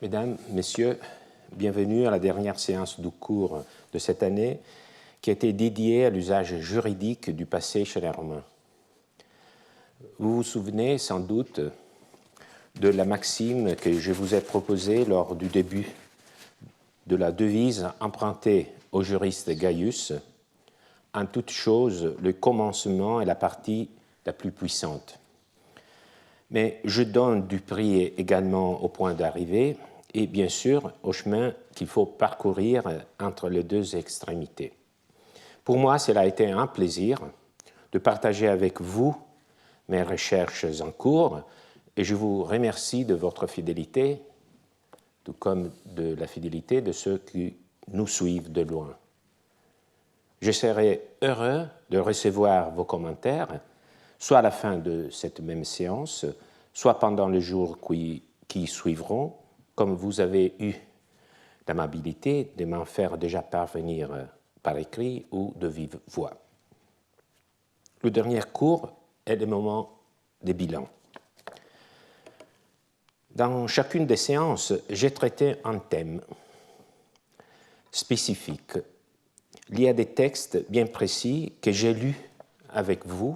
Mesdames, Messieurs, bienvenue à la dernière séance du cours de cette année qui a été dédiée à l'usage juridique du passé chez les Romains. Vous vous souvenez sans doute de la maxime que je vous ai proposée lors du début de la devise empruntée au juriste Gaius, « En toute chose, le commencement est la partie la plus puissante ». Mais je donne du prix également au point d'arrivée et bien sûr au chemin qu'il faut parcourir entre les deux extrémités. Pour moi, cela a été un plaisir de partager avec vous mes recherches en cours et je vous remercie de votre fidélité, tout comme de la fidélité de ceux qui nous suivent de loin. Je serai heureux de recevoir vos commentaires, soit à la fin de cette même séance, soit pendant les jours qui suivront, comme vous avez eu l'amabilité de m'en faire déjà parvenir par écrit ou de vive voix. Le dernier cours est le moment des bilans. Dans chacune des séances, j'ai traité un thème spécifique lié à des textes bien précis que j'ai lus avec vous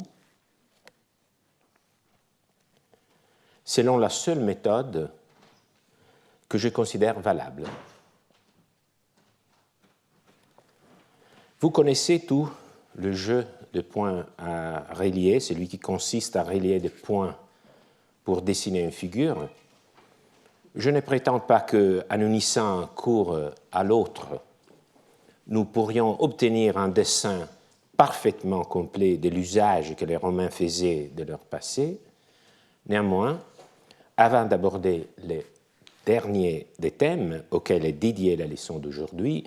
selon la seule méthode que je considère valable. Vous connaissez tout le jeu de points à relier, celui qui consiste à relier des points pour dessiner une figure. Je ne prétends pas qu'en unissant un cours à l'autre, nous pourrions obtenir un dessin parfaitement complet de l'usage que les Romains faisaient de leur passé. Néanmoins, avant d'aborder les derniers des thèmes auxquels est dédiée la leçon d'aujourd'hui,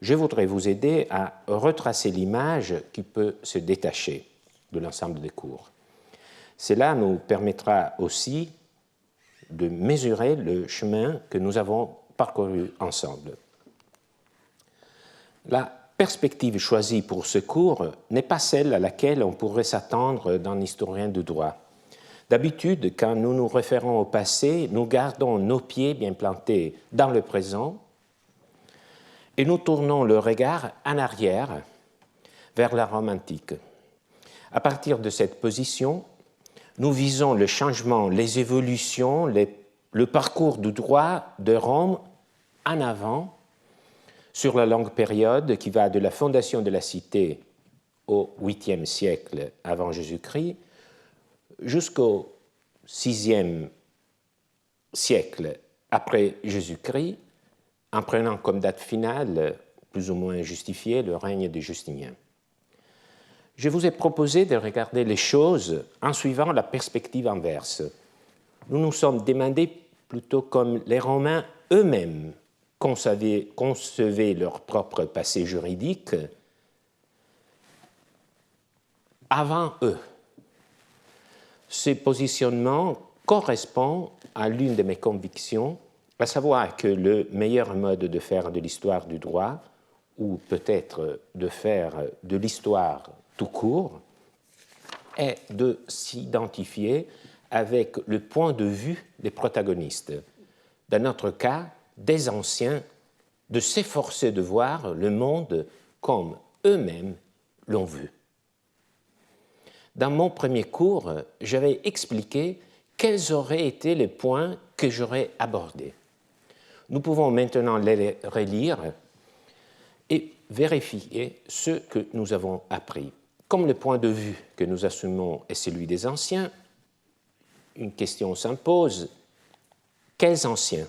je voudrais vous aider à retracer l'image qui peut se détacher de l'ensemble des cours. Cela nous permettra aussi de mesurer le chemin que nous avons parcouru ensemble. La perspective choisie pour ce cours n'est pas celle à laquelle on pourrait s'attendre d'un historien du droit. D'habitude, quand nous nous référons au passé, nous gardons nos pieds bien plantés dans le présent et nous tournons le regard en arrière vers la Rome antique. À partir de cette position, nous visons le changement, les évolutions, le parcours du droit de Rome en avant sur la longue période qui va de la fondation de la cité au 8e siècle avant Jésus-Christ jusqu'au 6e siècle après Jésus-Christ, en prenant comme date finale, plus ou moins justifiée, le règne de Justinien. Je vous ai proposé de regarder les choses en suivant la perspective inverse. Nous nous sommes demandé plutôt comme les Romains eux-mêmes concevaient leur propre passé juridique avant eux. Ce positionnement correspond à l'une de mes convictions, à savoir que le meilleur mode de faire de l'histoire du droit, ou peut-être de faire de l'histoire tout court, est de s'identifier avec le point de vue des protagonistes. Dans notre cas, des anciens, de s'efforcer de voir le monde comme eux-mêmes l'ont vu. Dans mon premier cours, j'avais expliqué quels auraient été les points que j'aurais abordés. Nous pouvons maintenant les relire et vérifier ce que nous avons appris. Comme le point de vue que nous assumons est celui des anciens, une question s'impose. Quels anciens?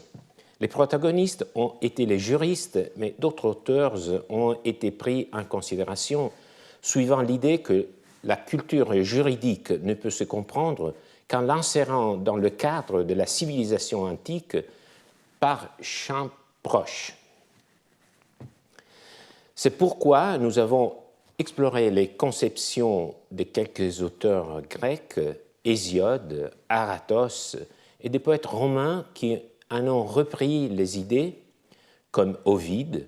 Les protagonistes ont été les juristes, mais d'autres auteurs ont été pris en considération, suivant l'idée que la culture juridique ne peut se comprendre qu'en l'insérant dans le cadre de la civilisation antique par champs proches. C'est pourquoi nous avons exploré les conceptions de quelques auteurs grecs, Hésiode, Aratos, et des poètes romains qui en ont repris les idées, comme Ovide,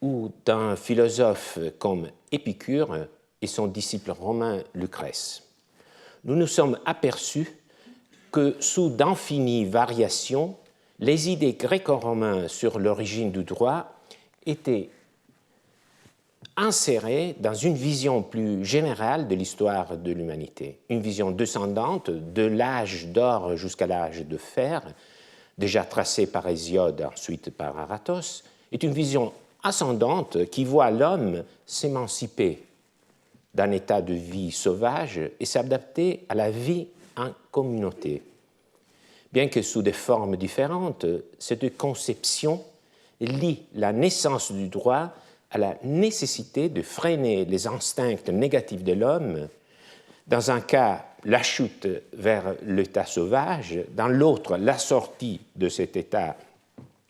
ou d'un philosophe comme Épicure et son disciple romain Lucrèce. Nous nous sommes aperçus que sous d'infinies variations, les idées gréco-romaines sur l'origine du droit étaient insérées dans une vision plus générale de l'histoire de l'humanité, une vision descendante de l'âge d'or jusqu'à l'âge de fer, déjà tracée par Hésiode, ensuite par Aratos, est une vision ascendante qui voit l'homme s'émanciper d'un état de vie sauvage et s'adapter à la vie en communauté. Bien que sous des formes différentes, cette conception lie la naissance du droit à la nécessité de freiner les instincts négatifs de l'homme, dans un cas la chute vers l'état sauvage, dans l'autre la sortie de cet état,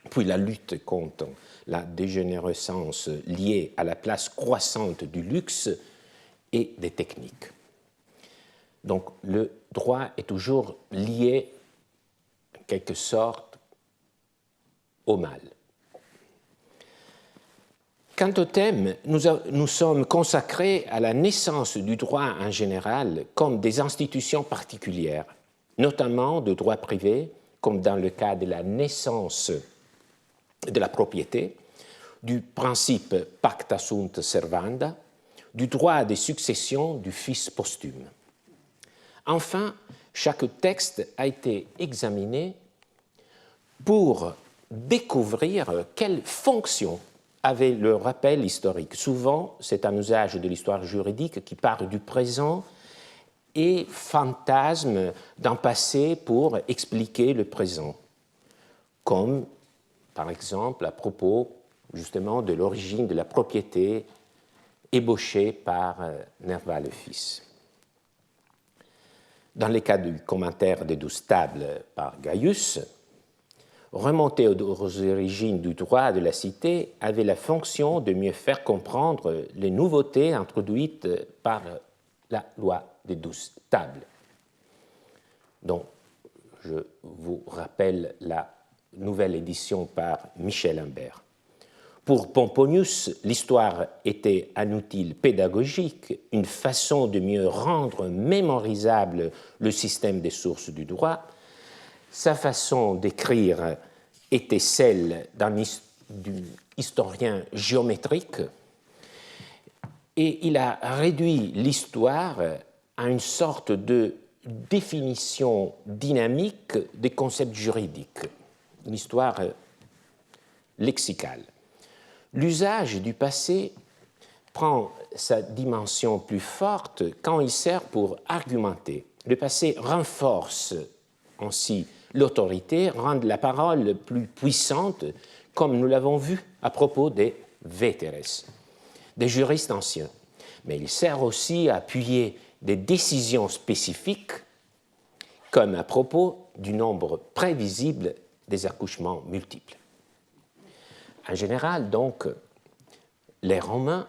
puis la lutte contre la dégénérescence liée à la place croissante du luxe et des techniques. Donc le droit est toujours lié, en quelque sorte, au mal. Quant au thème, nous sommes consacrés à la naissance du droit en général comme des institutions particulières, notamment de droit privé, comme dans le cas de la naissance de la propriété, du principe pacta sunt servanda, du droit des successions du fils posthume. Enfin, chaque texte a été examiné pour découvrir quelle fonction avait le rappel historique. Souvent, c'est un usage de l'histoire juridique qui part du présent et fantasme d'un passé pour expliquer le présent, comme par exemple à propos justement de l'origine de la propriété ébauchée par Nerva le fils. Dans le cas du commentaire des 12 tables par Gaius, remonter aux origines du droit de la cité avait la fonction de mieux faire comprendre les nouveautés introduites par la loi des 12 tables, dont je vous rappelle la nouvelle édition par Michel Imbert. Pour Pomponius, l'histoire était un outil pédagogique, une façon de mieux rendre mémorisable le système des sources du droit. Sa façon d'écrire était celle d'un historien géométrique et il a réduit l'histoire à une sorte de définition dynamique des concepts juridiques, une histoire lexicale. L'usage du passé prend sa dimension plus forte quand il sert pour argumenter. Le passé renforce ainsi l'autorité, rend la parole plus puissante, comme nous l'avons vu à propos des vétéres, des juristes anciens. Mais il sert aussi à appuyer des décisions spécifiques, comme à propos du nombre prévisible des accouchements multiples. En général, donc, les Romains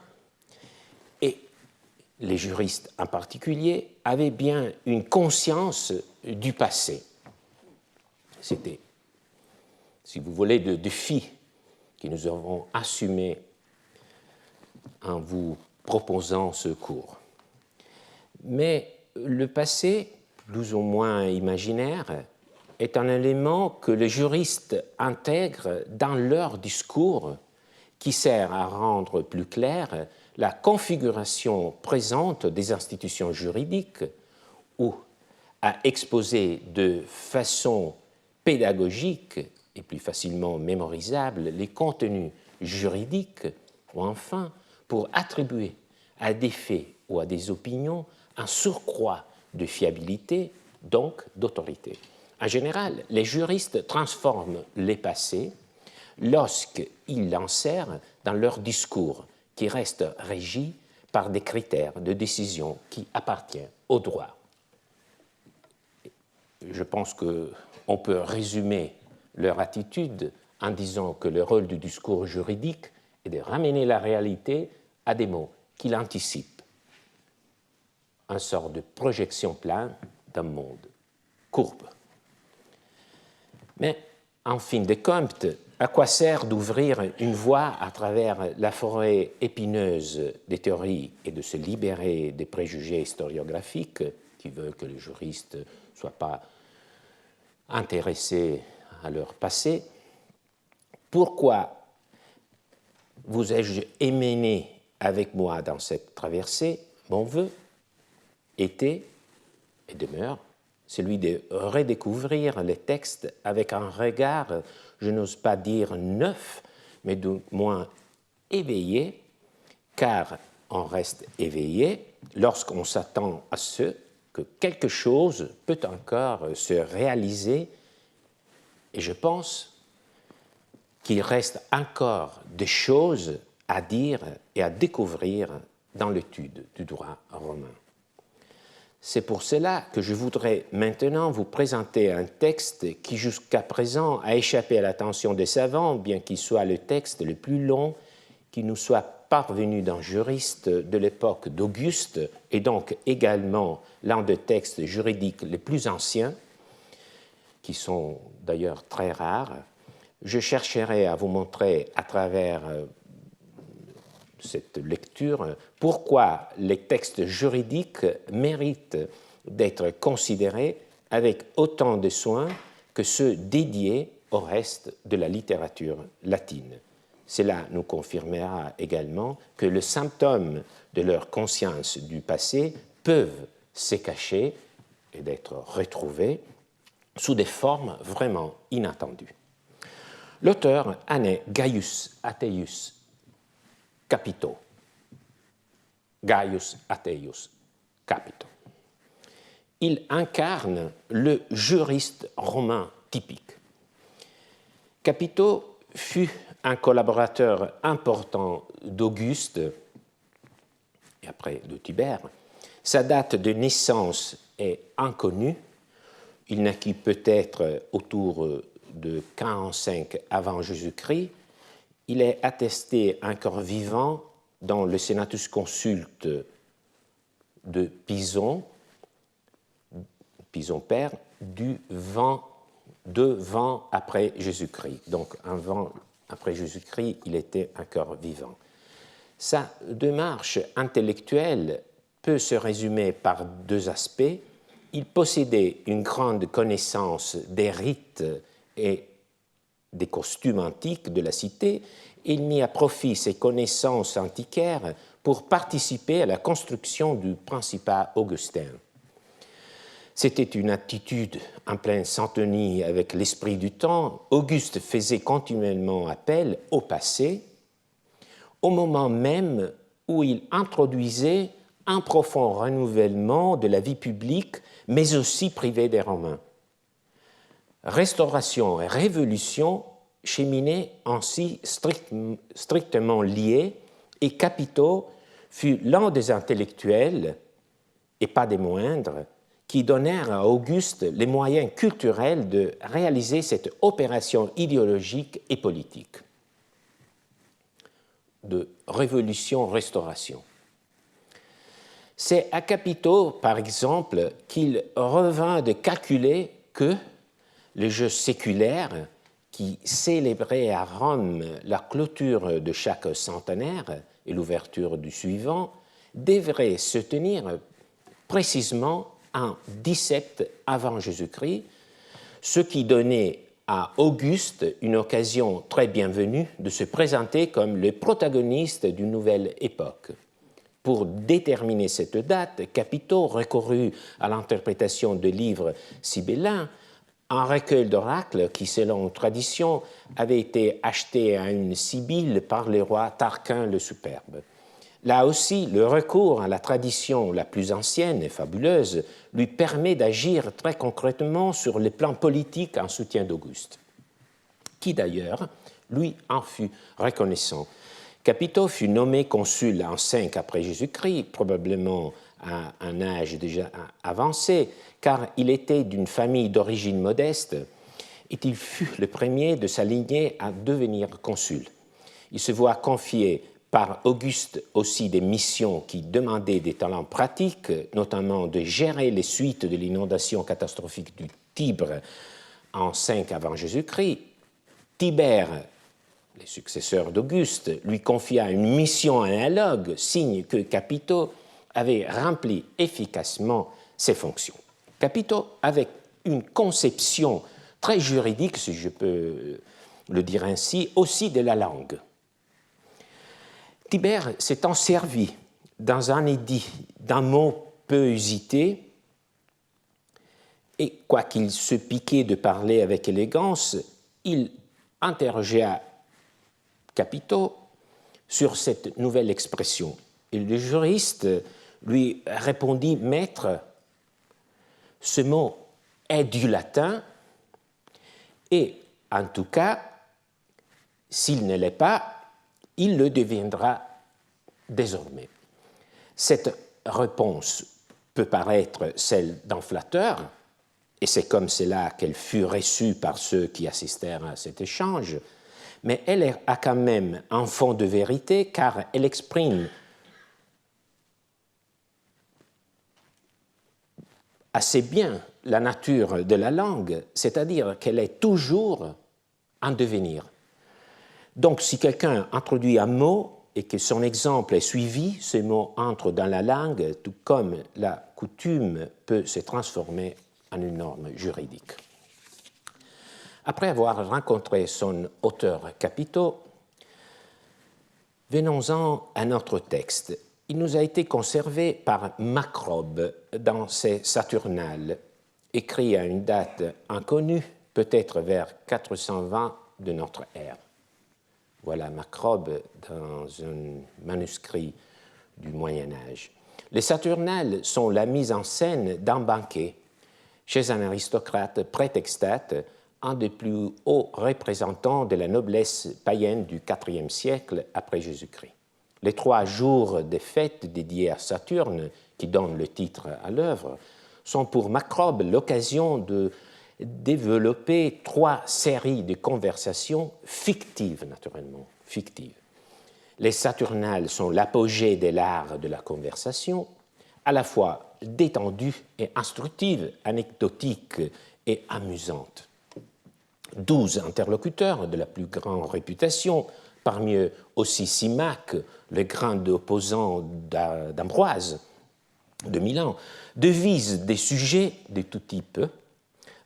et les juristes en particulier avaient bien une conscience du passé. C'était, si vous voulez, le défi que nous avons assumé en vous proposant ce cours. Mais le passé, plus ou moins imaginaire, est un élément que les juristes intègrent dans leur discours qui sert à rendre plus claire la configuration présente des institutions juridiques ou à exposer de façon pédagogique et plus facilement mémorisable les contenus juridiques ou enfin pour attribuer à des faits ou à des opinions un surcroît de fiabilité, donc d'autorité. En général, les juristes transforment les passés lorsqu'ils l'insèrent dans leur discours qui reste régi par des critères de décision qui appartiennent au droit. Je pense qu'on peut résumer leur attitude en disant que le rôle du discours juridique est de ramener la réalité à des mots qui l'anticipent, une sorte de projection plane d'un monde courbe. Mais, en fin de compte, à quoi sert d'ouvrir une voie à travers la forêt épineuse des théories et de se libérer des préjugés historiographiques qui veulent que les juristes ne soient pas intéressés à leur passé. Pourquoi vous ai-je émené avec moi dans cette traversée? Mon vœu était et demeure celui de redécouvrir les textes avec un regard, je n'ose pas dire neuf, mais du moins éveillé, car on reste éveillé lorsqu'on s'attend à ce que quelque chose peut encore se réaliser, et je pense qu'il reste encore des choses à dire et à découvrir dans l'étude du droit romain. C'est pour cela que je voudrais maintenant vous présenter un texte qui jusqu'à présent a échappé à l'attention des savants, bien qu'il soit le texte le plus long qui nous soit parvenu d'un juriste de l'époque d'Auguste, et donc également l'un des textes juridiques les plus anciens, qui sont d'ailleurs très rares. Je chercherai à vous montrer à travers cette lecture pourquoi les textes juridiques méritent d'être considérés avec autant de soin que ceux dédiés au reste de la littérature latine. Cela nous confirmera également que les symptômes de leur conscience du passé peuvent se cacher et d'être retrouvés sous des formes vraiment inattendues. L'auteur en est Gaius Ateius Capito. Gaius Ateius Capito. Il incarne le juriste romain typique. Capito fut un collaborateur important d'Auguste et après de Tibère. Sa date de naissance est inconnue. Il naquit peut-être autour de 45 avant Jésus-Christ. Il est attesté encore vivant dans le Senatus Consulte de Pison, Pison père, du 20 après Jésus-Christ. Donc, un 20 après Jésus-Christ, il était encore vivant. Sa démarche intellectuelle peut se résumer par deux aspects. Il possédait une grande connaissance des rites et des costumes antiques de la cité, et il mit à profit ses connaissances antiquaires pour participer à la construction du Principat augustin. C'était une attitude en pleine syntonie avec l'esprit du temps. Auguste faisait continuellement appel au passé, au moment même où il introduisait un profond renouvellement de la vie publique, mais aussi privée des Romains. Restauration et révolution cheminaient ainsi strictement liés, et Capito fut l'un des intellectuels, et pas des moindres, qui donnèrent à Auguste les moyens culturels de réaliser cette opération idéologique et politique de révolution-restauration. C'est à Capito, par exemple, qu'il revint de calculer que le jeu séculaire, qui célébrait à Rome la clôture de chaque centenaire et l'ouverture du suivant, devrait se tenir précisément en 17 avant Jésus-Christ, ce qui donnait à Auguste une occasion très bienvenue de se présenter comme le protagoniste d'une nouvelle époque. Pour déterminer cette date, Capito recourut à l'interprétation de livres sibyllins, un recueil d'oracles qui, selon tradition, avait été acheté à une sibylle par le roi Tarquin le Superbe. Là aussi, le recours à la tradition la plus ancienne et fabuleuse lui permet d'agir très concrètement sur le plan politique en soutien d'Auguste, qui d'ailleurs, lui, en fut reconnaissant. Capito fut nommé consul en 5 après Jésus-Christ, probablement à un âge déjà avancé, car il était d'une famille d'origine modeste, et il fut le premier de sa lignée à devenir consul. Il se voit confier par Auguste aussi des missions qui demandaient des talents pratiques, notamment de gérer les suites de l'inondation catastrophique du Tibre en 5 avant Jésus-Christ. Tibère, le successeur d'Auguste, lui confia une mission analogue, signe que Capito avait rempli efficacement ses fonctions. Capito avait une conception très juridique, si je peux le dire ainsi, aussi de la langue. Tibère s'étant servi dans un édit d'un mot peu usité, et quoiqu'il se piquait de parler avec élégance, il interrogea Capito sur cette nouvelle expression. Et le juriste lui répondit: Maître, ce mot est du latin, et en tout cas, s'il ne l'est pas, il le deviendra désormais. Cette réponse peut paraître celle d'un flatteur, et c'est comme cela qu'elle fut reçue par ceux qui assistèrent à cet échange, mais elle a quand même un fond de vérité, car elle exprime assez bien la nature de la langue, c'est-à-dire qu'elle est toujours en devenir. Donc, si quelqu'un introduit un mot et que son exemple est suivi, ce mot entre dans la langue, tout comme la coutume peut se transformer en une norme juridique. Après avoir rencontré son auteur Capito, venons-en à notre texte. Il nous a été conservé par Macrobe dans ses Saturnales, écrit à une date inconnue, peut-être vers 420 de notre ère. Voilà Macrobe dans un manuscrit du Moyen Âge. Les Saturnales sont la mise en scène d'un banquet chez un aristocrate prétextate, un des plus hauts représentants de la noblesse païenne du IVe siècle après Jésus-Christ. Les 3 jours des fêtes dédiées à Saturne, qui donnent le titre à l'œuvre, sont pour Macrobe l'occasion de développer 3 séries de conversations fictives, naturellement, fictives. Les Saturnales sont l'apogée de l'art de la conversation, à la fois détendue et instructive, anecdotique et amusante. 12 interlocuteurs de la plus grande réputation, parmi eux aussi Symaque, le grand opposant d'Ambroise de Milan, devisent des sujets de tout type,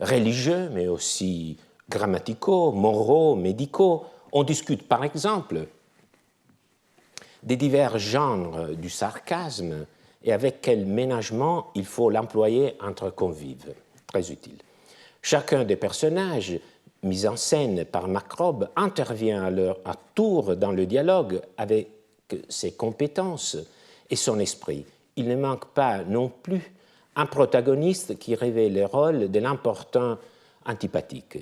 religieux, mais aussi grammaticaux, moraux, médicaux. On discute par exemple des divers genres du sarcasme et avec quel ménagement il faut l'employer entre convives. Très utile. Chacun des personnages mis en scène par Macrobe intervient à leur tour dans le dialogue avec ses compétences et son esprit. Il ne manque pas non plus un protagoniste qui revêt le rôle de l'important antipathique.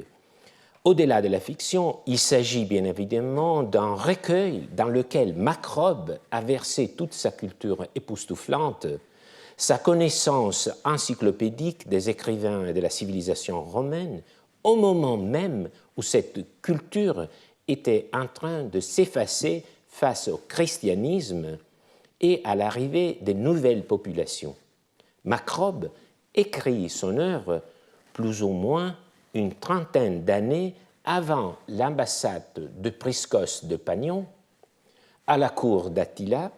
Au-delà de la fiction, il s'agit bien évidemment d'un recueil dans lequel Macrobe a versé toute sa culture époustouflante, sa connaissance encyclopédique des écrivains et de la civilisation romaine, au moment même où cette culture était en train de s'effacer face au christianisme et à l'arrivée des nouvelles populations. Macrobe écrit son œuvre plus ou moins une trentaine d'années avant l'ambassade de Priscos de Panion à la cour d'Attila,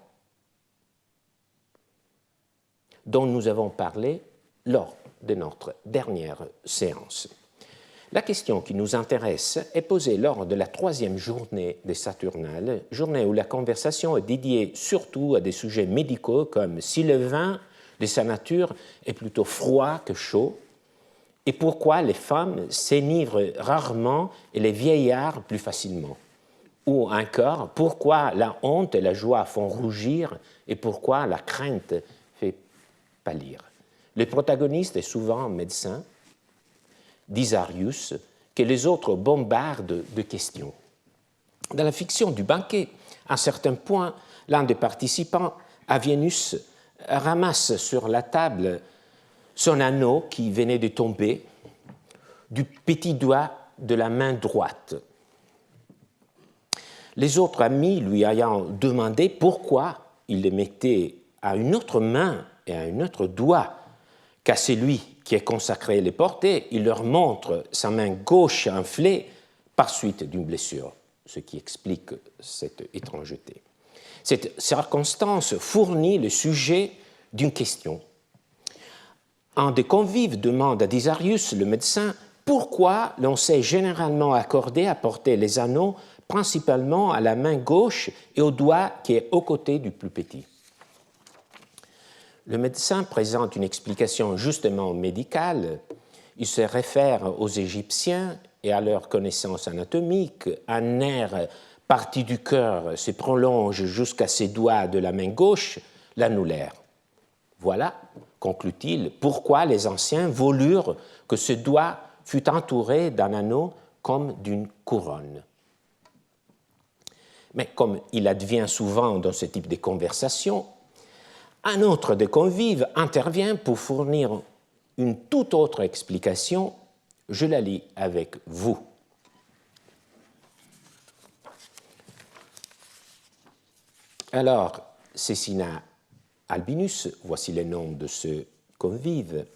dont nous avons parlé lors de notre dernière séance. La question qui nous intéresse est posée lors de la 3e journée des Saturnales, journée où la conversation est dédiée surtout à des sujets médicaux comme si le vin de sa nature est plutôt froid que chaud, et pourquoi les femmes s'enivrent rarement et les vieillards plus facilement. Ou encore, pourquoi la honte et la joie font rougir et pourquoi la crainte fait pâlir. Le protagoniste est souvent médecin, d'Isarius, que les autres bombardent de questions. Dans la fiction du banquet, à un certain point, l'un des participants, Avienus, ramasse sur la table son anneau qui venait de tomber du petit doigt de la main droite. Les autres amis lui ayant demandé pourquoi il le mettait à une autre main et à un autre doigt qu'à celui qui est consacré à les porter, il leur montre sa main gauche enflée par suite d'une blessure, ce qui explique cette étrangeté. Cette circonstance fournit le sujet d'une question. Un des convives demande à Disarius, le médecin, pourquoi l'on s'est généralement accordé à porter les anneaux principalement à la main gauche et au doigt qui est aux côtés du plus petit. Le médecin présente une explication justement médicale. Il se réfère aux Égyptiens et à leur connaissance anatomique. Un nerf parti du cœur se prolonge jusqu'à ses doigts de la main gauche, l'annulaire. Voilà, conclut-il, pourquoi les anciens voulurent que ce doigt fût entouré d'un anneau comme d'une couronne. Mais comme il advient souvent dans ce type de conversation, un autre des convives intervient pour fournir une toute autre explication. Je la lis avec vous. Alors, Caecina Albinus, voici le nom de ce convive,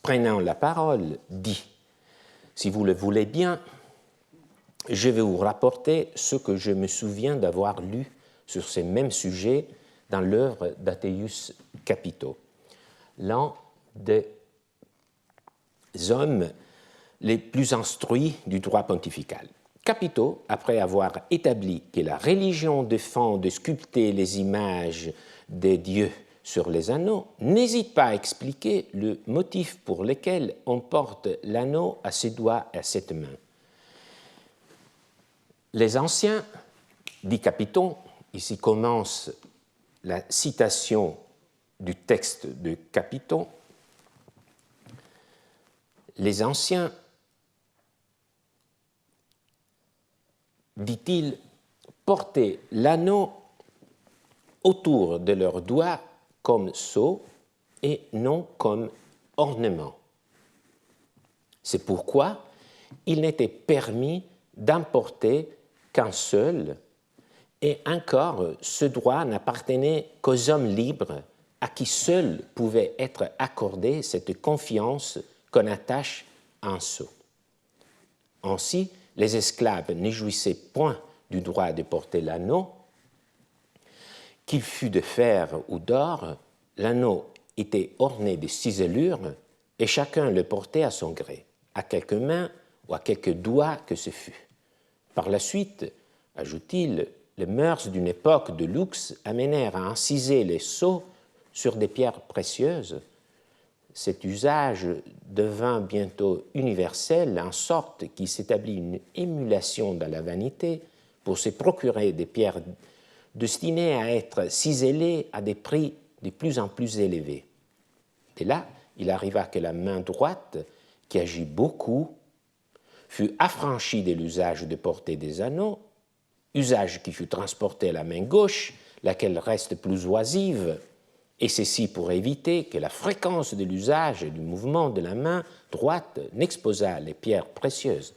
prenant la parole, dit « Si vous le voulez bien, je vais vous rapporter ce que je me souviens d'avoir lu sur ce même sujet dans l'œuvre d'Ateius Capito, l'un des hommes les plus instruits du droit pontifical. Capito, après avoir établi que la religion défend de sculpter les images des dieux sur les anneaux, n'hésite pas à expliquer le motif pour lequel on porte l'anneau à ses doigts et à cette main. Les anciens, dit Capito, ici commence la citation du texte de Capito, les anciens, dit-il, portaient l'anneau autour de leurs doigts comme sceau et non comme ornement. C'est pourquoi il n'était permis d'emporter qu'un seul, et encore ce droit n'appartenait qu'aux hommes libres à qui seul pouvait être accordée cette confiance qu'on attache à un sceau. Ainsi, les esclaves ne jouissaient point du droit de porter l'anneau, qu'il fût de fer ou d'or, l'anneau était orné de ciselures et chacun le portait à son gré, à quelques mains ou à quelques doigts que ce fût. Par la suite, ajoute-t-il, les mœurs d'une époque de luxe amenèrent à inciser les sceaux sur des pierres précieuses. Cet usage devint bientôt universel, en sorte qu'il s'établit une émulation dans la vanité pour se procurer des pierres destinées à être ciselées à des prix de plus en plus élevés. Et là, il arriva que la main droite, qui agit beaucoup, fut affranchie de l'usage de porter des anneaux, usage qui fut transporté à la main gauche, laquelle reste plus oisive, et ceci pour éviter que la fréquence de l'usage et du mouvement de la main droite n'exposât les pierres précieuses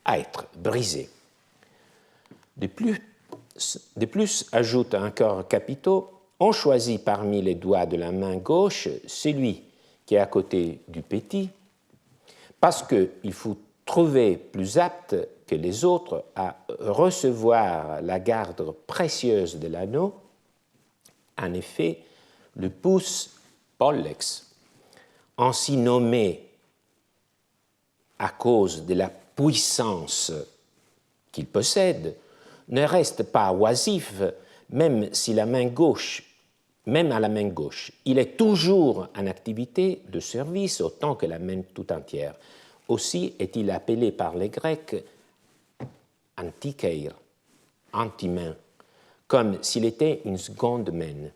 à être brisées. De plus, ajoute encore Capito, on choisit parmi les doigts de la main gauche celui qui est à côté du petit, parce qu'il faut trouver plus apte que les autres à recevoir la garde précieuse de l'anneau. En effet, le pouce pollex, ainsi nommé à cause de la puissance qu'il possède, ne reste pas oisif, même à la main gauche. Il est toujours en activité de service autant que la main tout entière. Aussi est-il appelé par les Grecs antikeir, anti-main, comme s'il était une seconde main.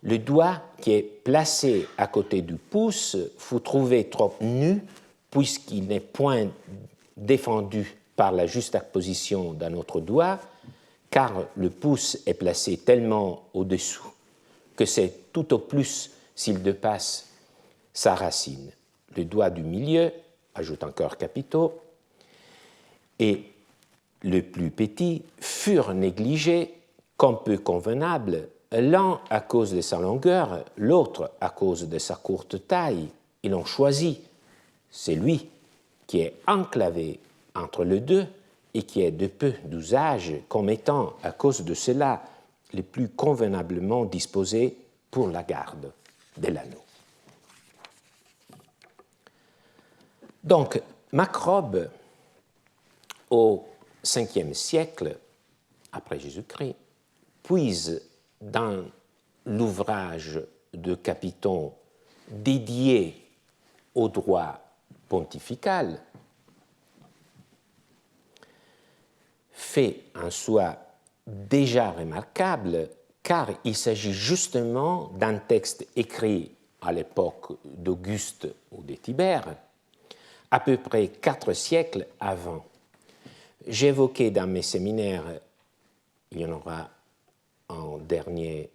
Le doigt qui est placé à côté du pouce fut trouvé trop nu puisqu'il n'est point défendu par la juxtaposition d'un autre doigt, car le pouce est placé tellement au-dessous que c'est tout au plus s'il dépasse sa racine. Le doigt du milieu, ajoute encore Capito, et le plus petit furent négligés comme peu convenables, l'un à cause de sa longueur, l'autre à cause de sa courte taille. Ils l'ont choisi, c'est lui qui est enclavé entre les deux et qui est de peu d'usage comme étant, à cause de cela, le plus convenablement disposé pour la garde de l'anneau. Donc, Macrobe, au Ve siècle après Jésus-Christ, puise dans l'ouvrage de Capiton dédié au droit pontifical, fait en soi déjà remarquable car il s'agit justement d'un texte écrit à l'époque d'Auguste ou de Tibère, à peu près 4 siècles avant. J'évoquais dans mes séminaires, il y en aura un dernier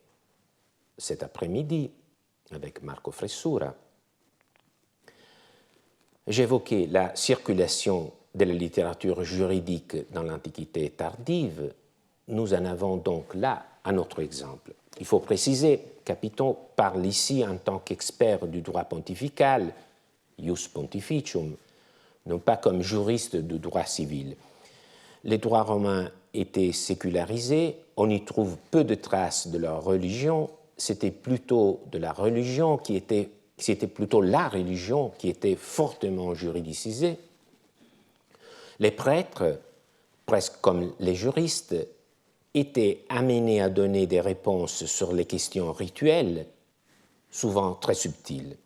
cet après-midi avec Marco Fressura, j'évoquais la circulation de la littérature juridique dans l'Antiquité tardive. Nous en avons donc là un autre exemple. Il faut préciser, Capiton parle ici en tant qu'expert du droit pontifical, ius pontificium, non pas comme juriste de droit civil. Les droits romains étaient sécularisés, on y trouve peu de traces de leur religion, c'était plutôt de la religion qui était, c'était plutôt la religion qui était fortement juridicisée. Les prêtres, presque comme les juristes, étaient amenés à donner des réponses sur les questions rituelles, souvent très subtiles.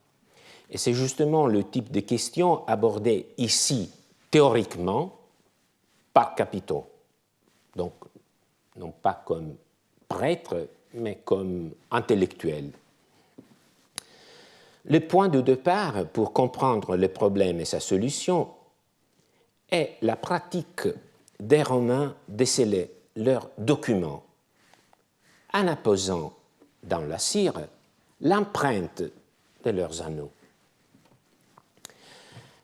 Et c'est justement le type de questions abordées ici, théoriquement, par Capiton. Donc, non pas comme prêtre, mais comme intellectuel. Le point de départ pour comprendre le problème et sa solution est la pratique des Romains de sceller leurs documents en apposant dans la cire l'empreinte de leurs anneaux.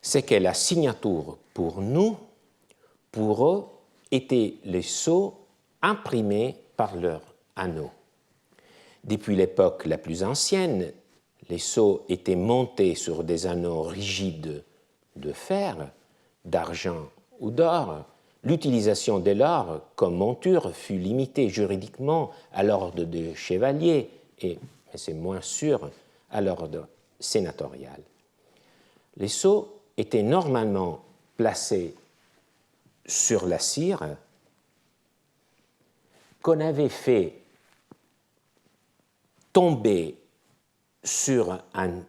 C'est que la signature pour nous, pour eux, était les sceaux imprimés par leurs anneaux. Depuis l'époque la plus ancienne, les sceaux étaient montés sur des anneaux rigides de fer, d'argent ou d'or. L'utilisation de l'or comme monture fut limitée juridiquement à l'ordre de chevalier et, c'est moins sûr, à l'ordre sénatorial. Les sceaux étaient normalement placés sur la cire qu'on avait fait tomber sur un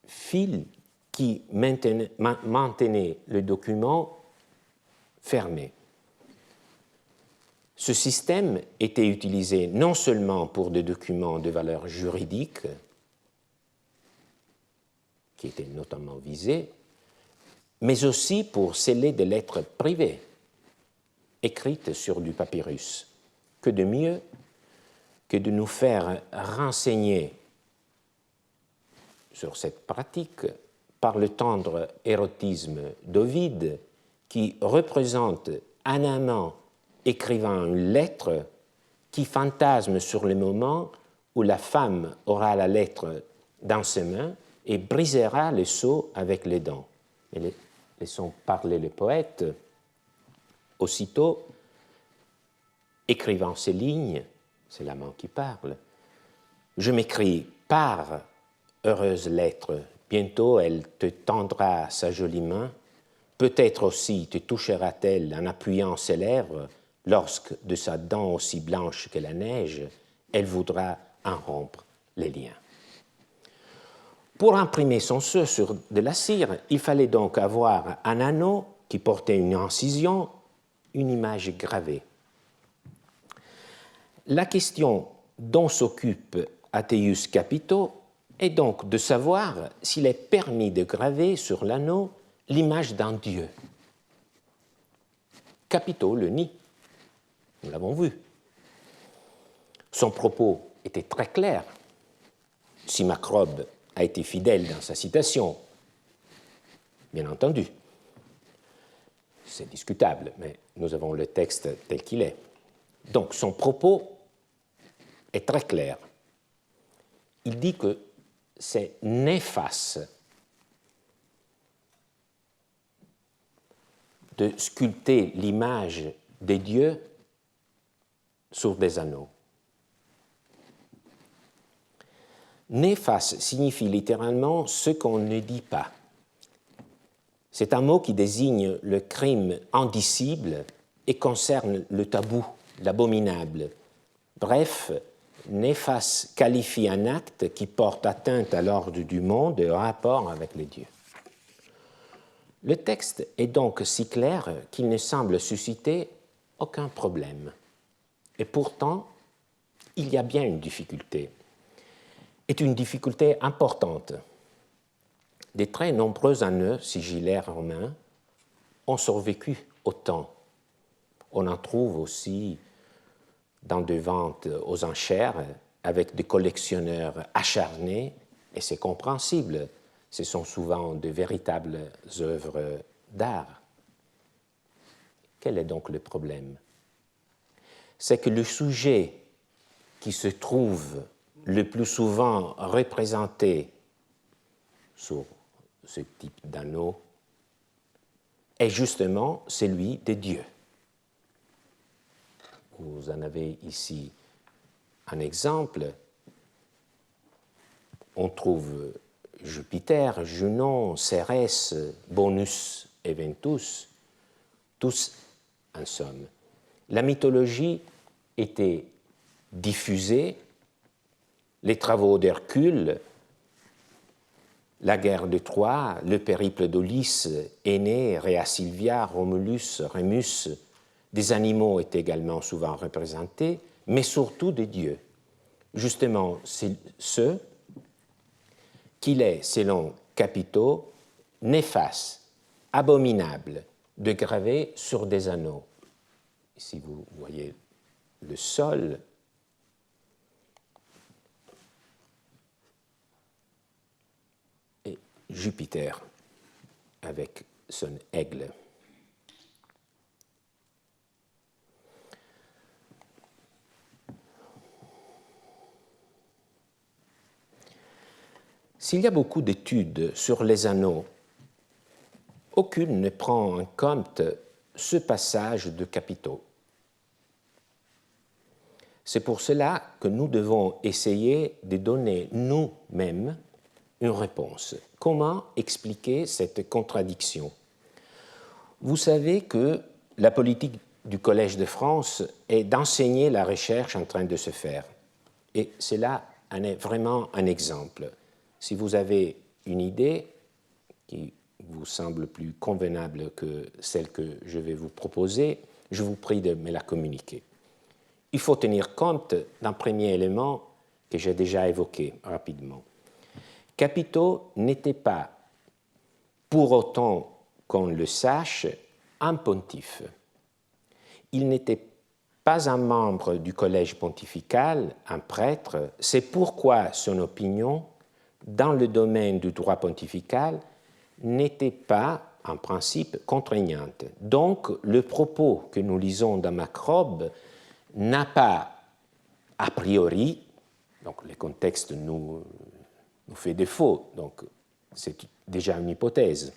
fil qui maintenait le document fermé. Ce système était utilisé non seulement pour des documents de valeur juridique, qui étaient notamment visés, mais aussi pour sceller des lettres privées écrites sur du papyrus. Que de mieux que de nous faire renseigner sur cette pratique par le tendre érotisme d'Ovide qui représente un amant écrivant une lettre qui fantasme sur le moment où la femme aura la lettre dans ses mains et brisera le sceau avec les dents. Et laissons parler le poète. Aussitôt, écrivant ces lignes, c'est l'amant qui parle, je m'écris par heureuse lettre, bientôt elle te tendra sa jolie main, peut-être aussi te touchera-t-elle en appuyant ses lèvres, lorsque de sa dent aussi blanche que la neige, elle voudra en rompre les liens. Pour imprimer son sceau sur de la cire, il fallait donc avoir un anneau qui portait une incision, une image gravée. La question dont s'occupe Ateius Capito est donc de savoir s'il est permis de graver sur l'anneau l'image d'un dieu. Capito le nie, nous l'avons vu. Son propos était très clair. Si Macrobe a été fidèle dans sa citation, bien entendu, c'est discutable, mais nous avons le texte tel qu'il est. Donc son propos est très clair. Il dit que c'est néfaste de sculpter l'image des dieux sur des anneaux. Néfaste signifie littéralement ce qu'on ne dit pas. C'est un mot qui désigne le crime indicible et concerne le tabou, l'abominable. Bref, néphas qualifie un acte qui porte atteinte à l'ordre du monde et au rapport avec les dieux. Le texte est donc si clair qu'il ne semble susciter aucun problème. Et pourtant, il y a bien une difficulté, et une difficulté importante. Des très nombreux anneaux sigillaires romains ont survécu au temps. On en trouve aussi dans des ventes aux enchères avec des collectionneurs acharnés, et c'est compréhensible. Ce sont souvent de véritables œuvres d'art. Quel est donc le problème? C'est que le sujet qui se trouve le plus souvent représenté sur ce type d'anneau est justement celui des dieux. Vous en avez ici un exemple. On trouve Jupiter, Junon, Cérès, Bonus et Ventus, tous en somme. La mythologie était diffusée, les travaux d'Hercule, la guerre de Troie, le périple d'Ulysse, Énée, Rhea Silvia, Romulus, Rémus, des animaux étaient également souvent représentés, mais surtout des dieux. Justement, c'est ceux qu'il est, selon Capito, néfaste, abominable de graver sur des anneaux. Ici, vous voyez le sol. Et Jupiter avec son aigle. S'il y a beaucoup d'études sur les anneaux, aucune ne prend en compte ce passage de Capito. C'est pour cela que nous devons essayer de donner nous-mêmes une réponse. Comment expliquer cette contradiction? Vous savez que la politique du Collège de France est d'enseigner la recherche en train de se faire. Et c'est là vraiment un exemple. Si vous avez une idée qui vous semble plus convenable que celle que je vais vous proposer, je vous prie de me la communiquer. Il faut tenir compte d'un premier élément que j'ai déjà évoqué rapidement. Capito n'était pas, pour autant qu'on le sache, un pontife. Il n'était pas un membre du collège pontifical, un prêtre, c'est pourquoi son opinion dans le domaine du droit pontifical n'était pas, en principe, contraignante. Donc, le propos que nous lisons dans Macrobe n'a pas, a priori, donc le contexte nous fait défaut, donc c'est déjà une hypothèse,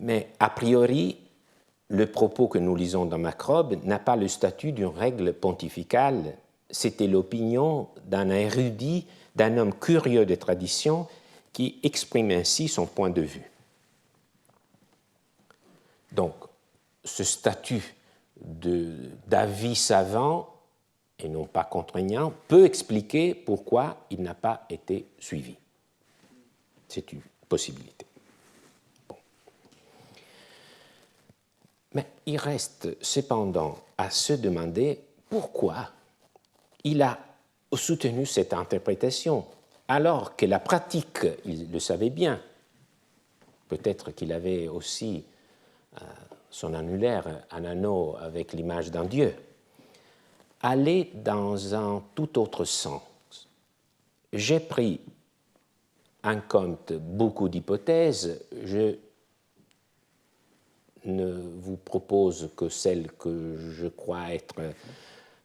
mais a priori, le propos que nous lisons dans Macrobe n'a pas le statut d'une règle pontificale, c'était l'opinion d'un érudit, d'un homme curieux des traditions qui exprime ainsi son point de vue. Donc, ce statut d'avis savant et non pas contraignant peut expliquer pourquoi il n'a pas été suivi. C'est une possibilité. Bon. Mais il reste cependant à se demander pourquoi il a soutenu cette interprétation, alors que la pratique, il le savait bien, peut-être qu'il avait aussi son annulaire, un anneau avec l'image d'un dieu, allait dans un tout autre sens. J'ai pris en compte beaucoup d'hypothèses, je ne vous propose que celle que je crois être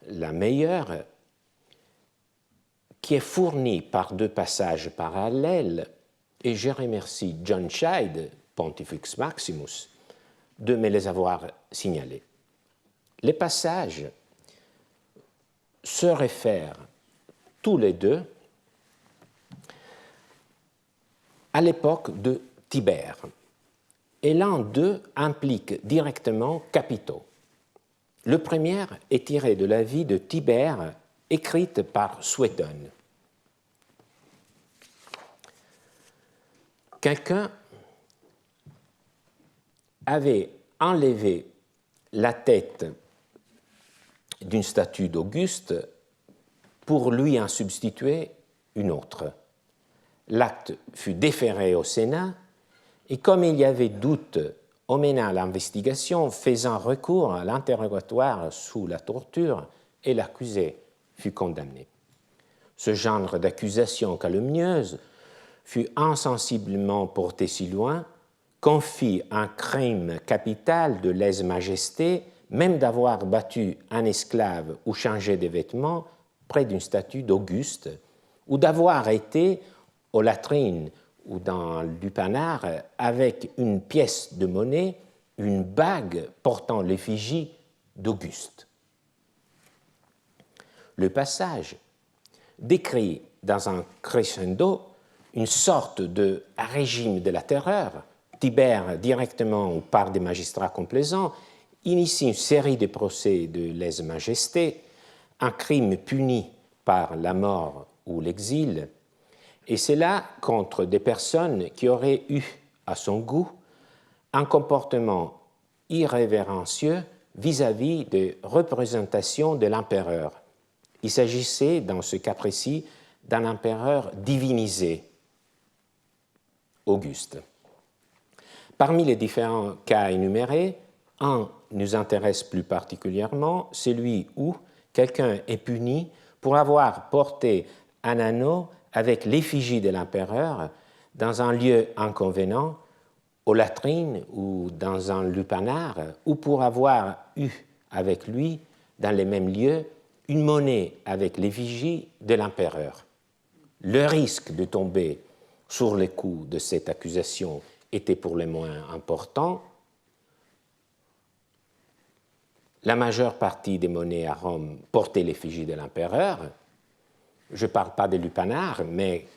la meilleure, qui est fournie par deux passages parallèles, et je remercie John Scheid, Pontifex Maximus, de me les avoir signalés. Les passages se réfèrent tous les deux à l'époque de Tibère. et l'un d'eux implique directement Capito. Le premier est tiré de la vie de Tibère, écrite par Suétone. Quelqu'un avait enlevé la tête d'une statue d'Auguste pour lui en substituer une autre. L'acte fut déféré au Sénat et comme il y avait doute, on mena l'investigation faisant recours à l'interrogatoire sous la torture et l'accusé fut condamné. Ce genre d'accusation calomnieuse fut insensiblement porté si loin qu'on fit un crime capital de lèse-majesté, même d'avoir battu un esclave ou changé des vêtements près d'une statue d'Auguste, ou d'avoir été aux latrines ou dans le lupanar avec une pièce de monnaie, une bague portant l'effigie d'Auguste. Le passage décrit dans un crescendo une sorte de régime de la terreur. Tibère, directement ou par des magistrats complaisants, initie une série de procès de lèse-majesté, un crime puni par la mort ou l'exil, et c'est là contre des personnes qui auraient eu à son goût un comportement irrévérencieux vis-à-vis des représentations de l'empereur. Il s'agissait, dans ce cas précis, d'un empereur divinisé, Auguste. Parmi les différents cas énumérés, un nous intéresse plus particulièrement, celui où quelqu'un est puni pour avoir porté un anneau avec l'effigie de l'empereur dans un lieu inconvenant, aux latrines ou dans un lupanar, ou pour avoir eu avec lui, dans les mêmes lieux, une monnaie avec l'effigie de l'empereur. Le risque de tomber sur les coups de cette accusation était pour le moins important. La majeure partie des monnaies à Rome portait l'effigie de l'empereur. Je ne parle pas des lupanars, mais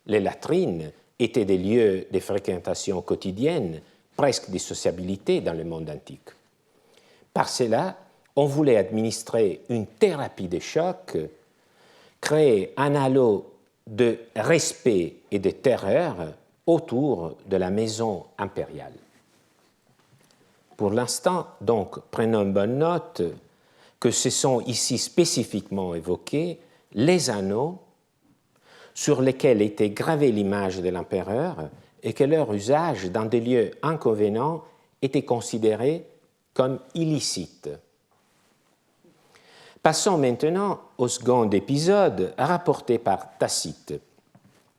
les latrines étaient des lieux de fréquentation quotidienne, presque des sociabilités dans le monde antique. Par cela, on voulait administrer une thérapie de choc, créer un halo de respect et de terreur autour de la maison impériale. Pour l'instant, donc, prenons bonne note que ce sont ici spécifiquement évoqués les anneaux sur lesquels était gravée l'image de l'empereur et que leur usage dans des lieux inconvenants était considéré comme illicite. Passons maintenant au second épisode rapporté par Tacite.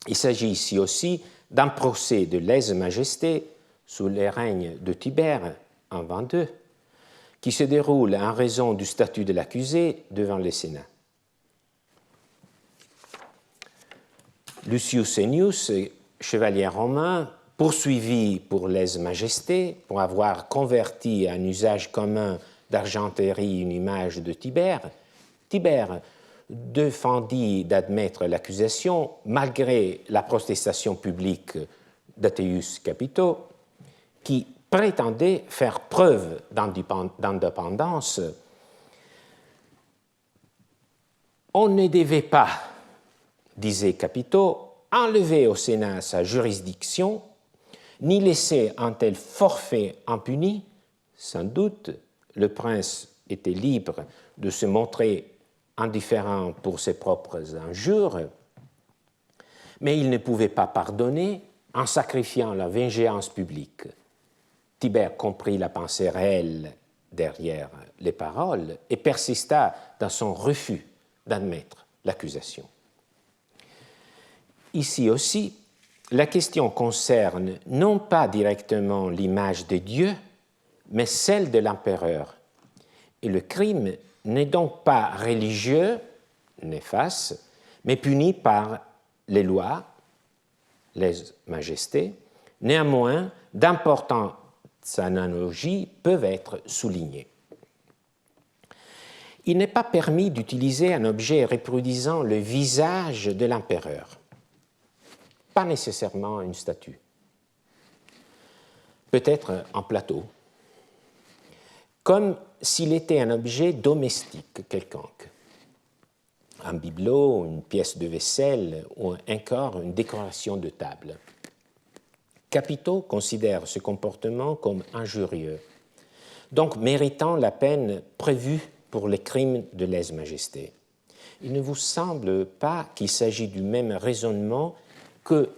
Il s'agit ici aussi d'un procès de lèse-majesté sous les règnes de Tibère en 22, qui se déroule en raison du statut de l'accusé devant le Sénat. Lucius Ennius, chevalier romain, poursuivi pour lèse-majesté, pour avoir converti à un usage commun d'argenterie une image de Tibère, Tibère défendit d'admettre l'accusation malgré la protestation publique d'Ateius Capito, qui prétendait faire preuve d'indépendance. On ne devait pas, disait Capito, enlever au Sénat sa juridiction, ni laisser un tel forfait impuni. Sans doute, le prince était libre de se montrer indifférent pour ses propres injures, mais il ne pouvait pas pardonner en sacrifiant la vengeance publique. Tibère comprit la pensée réelle derrière les paroles et persista dans son refus d'admettre l'accusation. Ici aussi, la question concerne non pas directement l'image de Dieu, mais celle de l'empereur. Et le crime n'est donc pas religieux, néfaste, mais puni par les lois, les majestés. Néanmoins, d'importantes analogies peuvent être soulignées. Il n'est pas permis d'utiliser un objet reproduisant le visage de l'empereur, pas nécessairement une statue. peut-être en plateau, comme s'il était un objet domestique quelconque, un bibelot, une pièce de vaisselle ou encore une décoration de table. Capito considère ce comportement comme injurieux, donc méritant la peine prévue pour les crimes de lèse-majesté. Il ne vous semble pas qu'il s'agit du même raisonnement que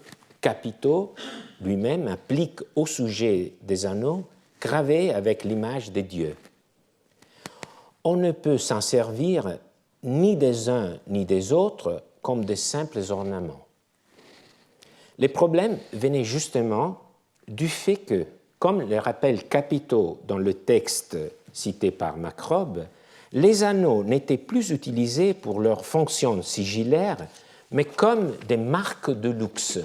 Capito lui-même applique au sujet des anneaux gravés avec l'image des dieux. On ne peut s'en servir ni des uns ni des autres comme de simples ornements. Les problèmes venaient justement du fait que, comme le rappelle Capito dans le texte cité par Macrobe, les anneaux n'étaient plus utilisés pour leur fonction sigillaire, mais comme des marques de luxe.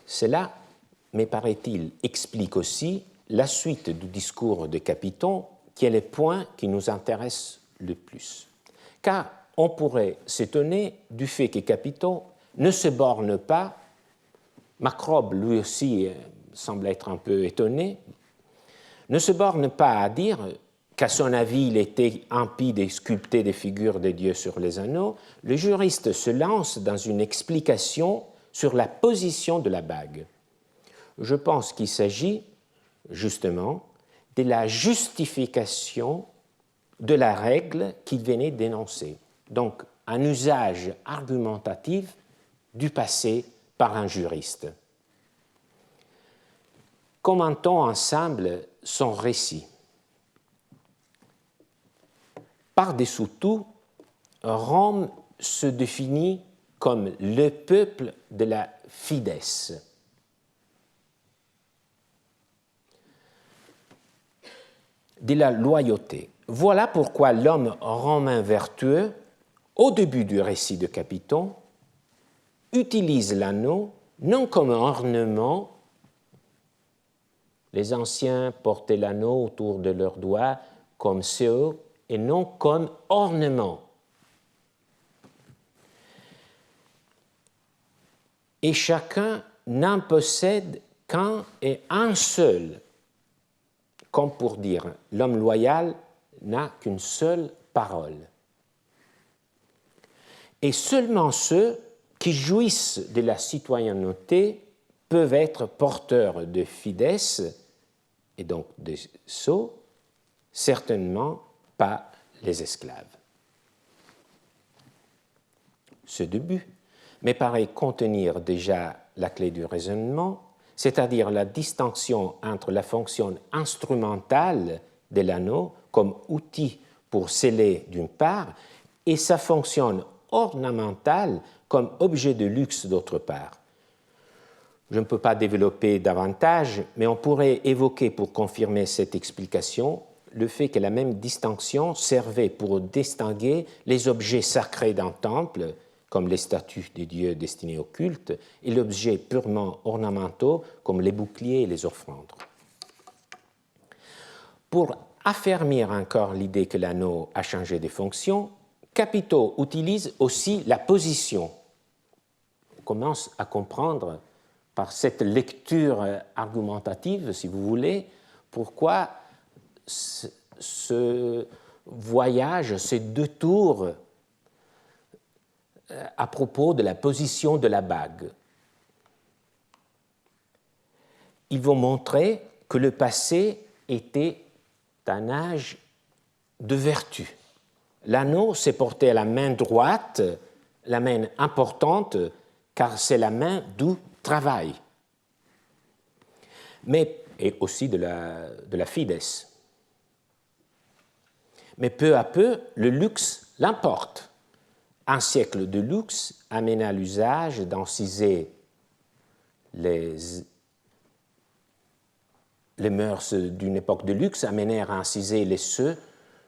Cela, me paraît-il, explique aussi la suite du discours de Capito, qui est le point qui nous intéresse le plus. Car on pourrait s'étonner du fait que Capito ne se borne pas, Macrobe lui aussi semble être un peu étonné, ne se borne pas à dire qu'à son avis il était impie de sculpter des figures de dieux sur les anneaux. Le juriste se lance dans une explication sur la position de la bague. Je pense qu'il s'agit justement de la justification de la règle qu'il venait d'énoncer. Donc, un usage argumentatif du passé par un juriste. Commentons ensemble son récit. Par-dessous tout, Rome se définit comme le peuple de la fides, de la loyauté. Voilà pourquoi l'homme romain vertueux, au début du récit de Capito, utilise l'anneau non comme ornement. Les anciens portaient l'anneau autour de leurs doigts comme sceau et non comme ornement. Et chacun n'en possède qu'un et un seul, comme pour dire l'homme loyal n'a qu'une seule parole. Et seulement ceux qui jouissent de la citoyenneté peuvent être porteurs de fides et donc de sceaux, certainement pas les esclaves. Ce début me paraît contenir déjà la clé du raisonnement, c'est-à-dire la distinction entre la fonction instrumentale de l'anneau comme outil pour sceller d'une part et sa fonction ornementale comme objet de luxe d'autre part. Je ne peux pas développer davantage, mais on pourrait évoquer pour confirmer cette explication le fait que la même distinction servait pour distinguer les objets sacrés d'un temple, comme les statues des dieux destinés au culte, et l'objet purement ornementaux, comme les boucliers et les offrandes. Pour affermir encore l'idée que l'anneau a changé de fonction, Capito utilise aussi la position. On commence à comprendre par cette lecture argumentative, si vous voulez, pourquoi ce voyage, ces deux tours à propos de la position de la bague. Ils vont montrer que le passé était un âge de vertu. L'anneau s'est porté à la main droite, la main importante, car c'est la main du travail, mais et aussi de la fides. Mais peu à peu, le luxe l'emporte. Un siècle de luxe amena l'usage d'anciser les mœurs d'une époque de luxe amenèrent à inciser les sceaux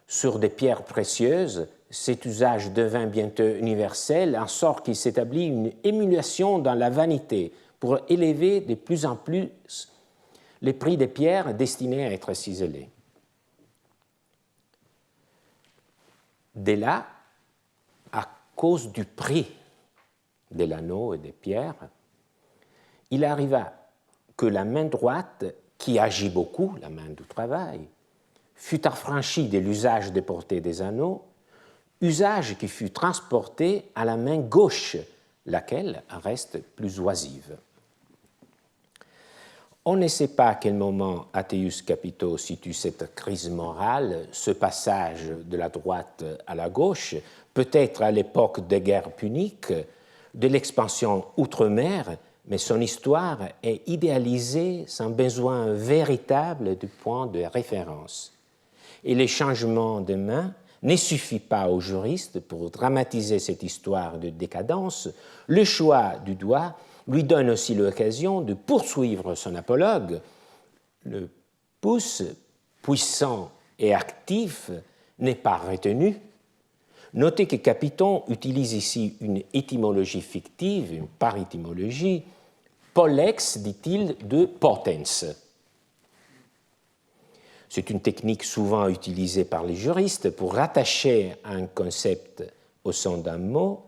sur des pierres précieuses. Cet usage devint bientôt universel, en sorte qu'il s'établit une émulation dans la vanité pour élever de plus en plus les prix des pierres destinées à être ciselées. Dès là, à cause du prix de l'anneau et des pierres, il arriva que la main droite, qui agit beaucoup, la main du travail, fut affranchie de l'usage de porter des anneaux, usage qui fut transporté à la main gauche, laquelle reste plus oisive. On ne sait pas à quel moment Ateius Capito situe cette crise morale, ce passage de la droite à la gauche, peut-être à l'époque des guerres puniques, de l'expansion outre-mer, mais son histoire est idéalisée sans besoin véritable du point de référence. Et les changements de main ne suffit pas aux juristes pour dramatiser cette histoire de décadence. Le choix du doigt lui donne aussi l'occasion de poursuivre son apologue. Le pouce, puissant et actif, n'est pas retenu. Notez que Capiton utilise ici une étymologie fictive, une parétymologie, pollex, dit-il, de potens. C'est une technique souvent utilisée par les juristes pour rattacher un concept au son d'un mot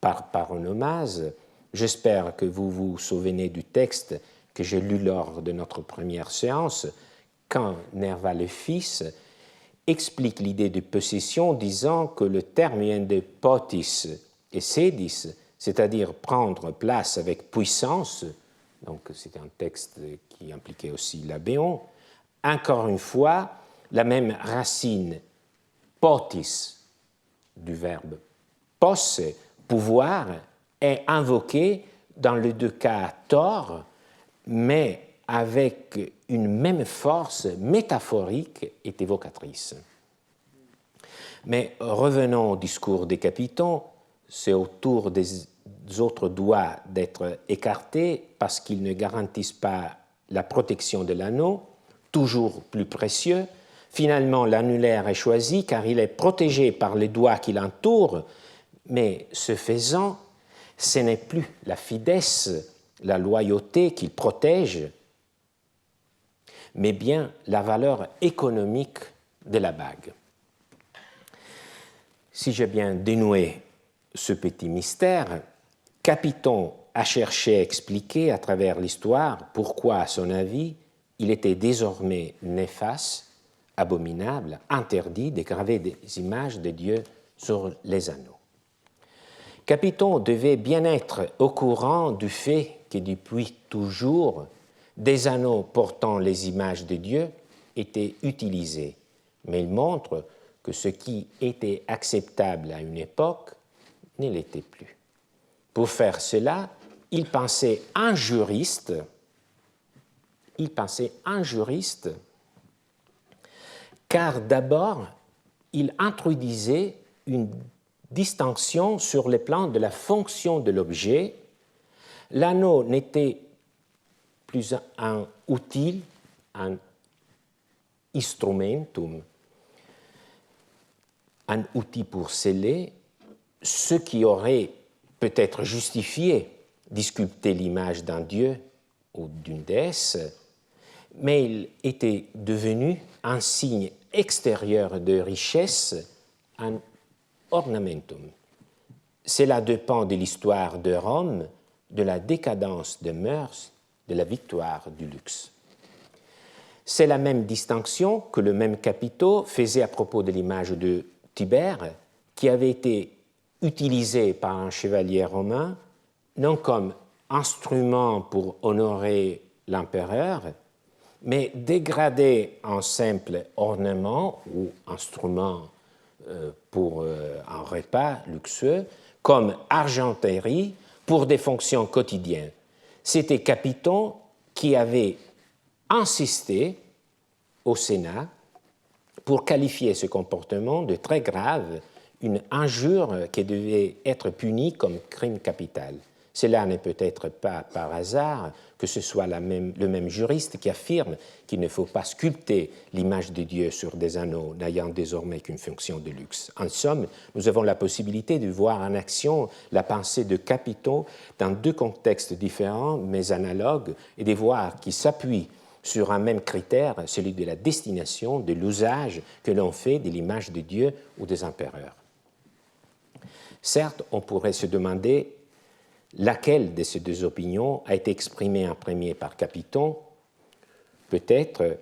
par paronomase. J'espère que vous vous souvenez du texte que j'ai lu lors de notre première séance, quand Nerva le fils explique l'idée de possession, disant que le terme vient de potis et sedis, c'est-à-dire prendre place avec puissance. Donc c'est un texte qui impliquait aussi l'abéon. Encore une fois, la même racine potis du verbe posse, pouvoir, est invoquée dans les deux cas tort, mais avec une même force métaphorique et évocatrice. Mais revenons au discours des Capitons, c'est au tour des autres doigts d'être écartés parce qu'ils ne garantissent pas la protection de l'anneau, toujours plus précieux. Finalement, l'annulaire est choisi car il est protégé par les doigts qui l'entourent, mais ce faisant, ce n'est plus la fidesse, la loyauté qu'il protège, mais bien la valeur économique de la bague. Si j'ai bien dénoué ce petit mystère, Capiton a cherché à expliquer à travers l'histoire pourquoi, à son avis, il était désormais néfaste, abominable, interdit de graver des images de Dieu sur les anneaux. Capiton devait bien être au courant du fait que depuis toujours, des anneaux portant les images de Dieu étaient utilisés, mais il montre que ce qui était acceptable à une époque ne l'était plus. Pour faire cela, il pensait injuriste, car d'abord, il introduisait une distinction sur le plan de la fonction de l'objet. L'anneau n'était plus un outil, un instrumentum, un outil pour sceller, ce qui aurait peut-être justifié d'y sculpter l'image d'un dieu ou d'une déesse, mais il était devenu un signe extérieur de richesse, un ornamentum. Cela dépend de l'histoire de Rome, de la décadence des mœurs, de la victoire du luxe. C'est la même distinction que le même Capito faisait à propos de l'image de Tibère, qui avait été utilisée par un chevalier romain, non comme instrument pour honorer l'empereur, mais dégradée en simple ornement ou instrument pour un repas luxueux, comme argenterie pour des fonctions quotidiennes. C'était Capiton qui avait insisté au Sénat pour qualifier ce comportement de très grave, une injure qui devait être punie comme crime capital. Cela n'est peut-être pas par hasard que ce soit le même juriste qui affirme qu'il ne faut pas sculpter l'image de Dieu sur des anneaux n'ayant désormais qu'une fonction de luxe. En somme, nous avons la possibilité de voir en action la pensée de Capiton dans deux contextes différents mais analogues et de voir qu'il s'appuie sur un même critère, celui de la destination, de l'usage que l'on fait de l'image de Dieu ou des empereurs. Certes, on pourrait se demander Laquelle de ces deux opinions a été exprimée en premier par Capiton? Peut-être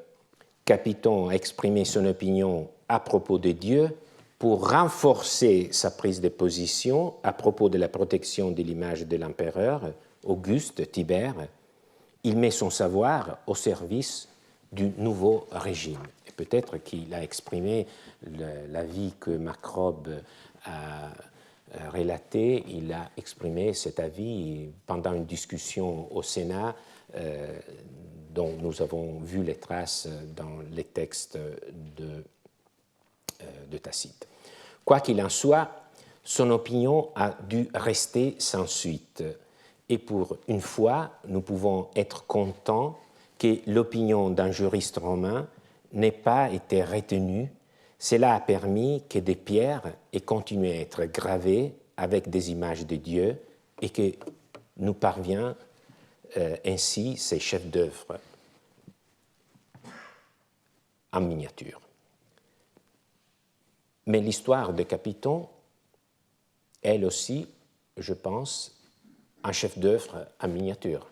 Capiton a exprimé son opinion à propos de Dieu pour renforcer sa prise de position à propos de la protection de l'image de l'empereur Auguste Tibère. Il met son savoir au service du nouveau régime. Et peut-être qu'il a exprimé l'avis que Macrobe a relaté, il a exprimé cet avis pendant une discussion au Sénat dont nous avons vu les traces dans les textes de Tacite. Quoi qu'il en soit, son opinion a dû rester sans suite. Et pour une fois, nous pouvons être contents que l'opinion d'un juriste romain n'ait pas été retenue. Cela a permis que des pierres aient continué à être gravées avec des images de Dieu et que nous parvient ainsi ces chefs-d'œuvre en miniature. Mais l'histoire de Capiton, elle aussi, je pense, un chef-d'œuvre en miniature.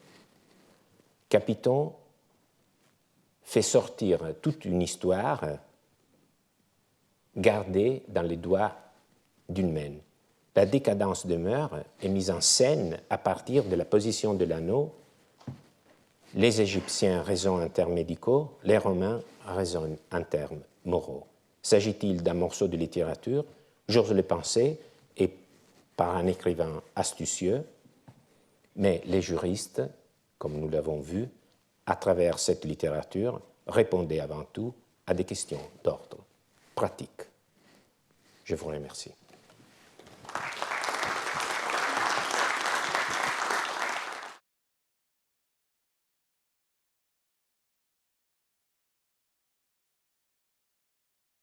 Capiton fait sortir toute une histoire gardée dans les doigts d'une main. La décadence de mœurs est mise en scène à partir de la position de l'anneau. Les Égyptiens raisonnent en termes médicaux, les Romains raisonnent en termes moraux. S'agit-il d'un morceau de littérature? J'ose le penser, et par un écrivain astucieux, mais les juristes, comme nous l'avons vu, à travers cette littérature, répondaient avant tout à des questions d'ordre pratique. Je vous remercie.